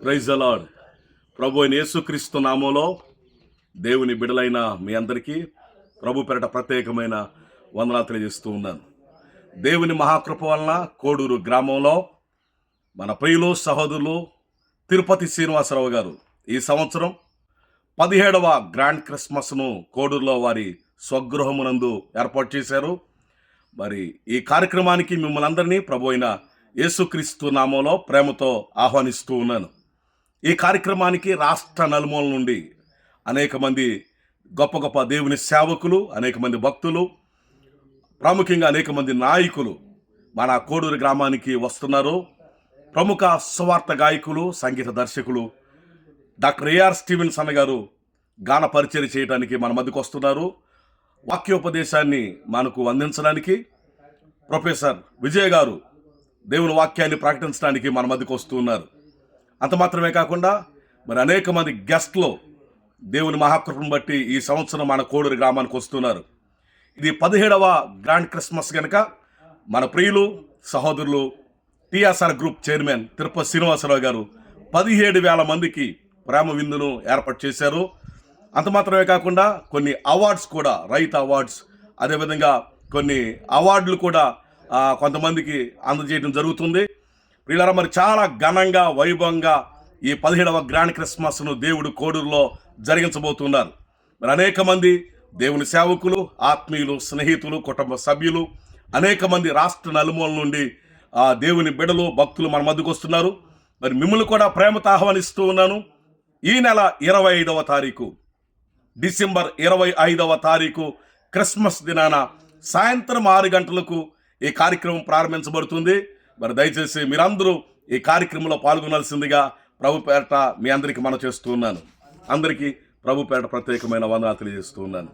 Praise the lord. ప్రభు అయిన యేసుక్రీస్తు నామంలో దేవుని బిడలైన మీ అందరికీ ప్రభు పేరట ప్రత్యేకమైన వందనాలు తెలియజేస్తూ ఉన్నాను. దేవుని మహాకృప వలన కోడూరు గ్రామంలో మన ప్రియులు సహోదరులు తిరుపతి శ్రీనివాసరావు గారు ఈ సంవత్సరం 17వ గ్రాండ్ క్రిస్మస్ను కోడూరులో వారి స్వగృహమునందు ఏర్పాటు చేశారు. మరి ఈ కార్యక్రమానికి మిమ్మల్ని అందరినీ ప్రభు అయిన యేసుక్రీస్తు నామంలో ప్రేమతో ఆహ్వానిస్తూ ఉన్నాను. ఈ కార్యక్రమానికి రాష్ట్ర నలుమూల నుండి అనేక మంది గొప్ప గొప్ప దేవుని సేవకులు, అనేక మంది భక్తులు, ప్రాముఖ్యంగా అనేక మంది నాయకులు మన కోడూరు గ్రామానికి వస్తున్నారు. ప్రముఖ సువార్త గాయకులు, సంగీత దర్శకులు డాక్టర్ ఏఆర్ స్టీవెన్స్ అన్న గారు గాన పరిచయం చేయడానికి మన మధ్యకు వస్తున్నారు. వాక్యోపదేశాన్ని మనకు అందించడానికి ప్రొఫెసర్ విజయ్ గారు దేవుని వాక్యాన్ని ప్రకటించడానికి మన మధ్యకు వస్తూ ఉన్నారు. అంత మాత్రమే కాకుండా మరి అనేక మంది గెస్ట్లు దేవుని మహాకృపను బట్టి ఈ సంవత్సరం మన కోడూరు గ్రామానికి వస్తున్నారు. ఇది 17వ గ్రాండ్ క్రిస్మస్ కనుక మన ప్రియులు సహోదరులు TRS group chairman Tirupati Srinivasarao గారు 17,000 మందికి ప్రేమ విందును ఏర్పాటు చేశారు. అంత మాత్రమే కాకుండా కొన్ని అవార్డ్స్ కూడా, రైతు అవార్డ్స్, అదేవిధంగా కొన్ని అవార్డులు కూడా కొంతమందికి అందజేయడం జరుగుతుంది. ప్రియులారా, మరి చాలా ఘనంగా వైభవంగా ఈ 17వ గ్రాండ్ క్రిస్మస్ను దేవుడు కోడూరులో జరిగించబోతున్నారు. మరి అనేక మంది దేవుని సేవకులు, ఆత్మీయులు, స్నేహితులు, కుటుంబ సభ్యులు, అనేక మంది రాష్ట్ర నలుమూల నుండి దేవుని బిడలు, భక్తులు మన మధ్యకు వస్తున్నారు. మరి మిమ్మల్ని కూడా ప్రేమతో ఆహ్వానిస్తూ ఉన్నాను. ఈ నెల 25వ తారీఖు, డిసెంబర్ 25వ తారీఖు క్రిస్మస్ దినాన సాయంత్రం 6 గంటలకు ఈ కార్యక్రమం ప్రారంభించబడుతుంది. మరి దయచేసి మీరందరూ ఈ కార్యక్రమంలో పాల్గొనాల్సిందిగా ప్రభు పేరట మీ అందరికీ మనం చేస్తూ ఉన్నాను. అందరికీ ప్రభు పేరట ప్రత్యేకమైన వందనాలు తెలియజేస్తూ ఉన్నాను.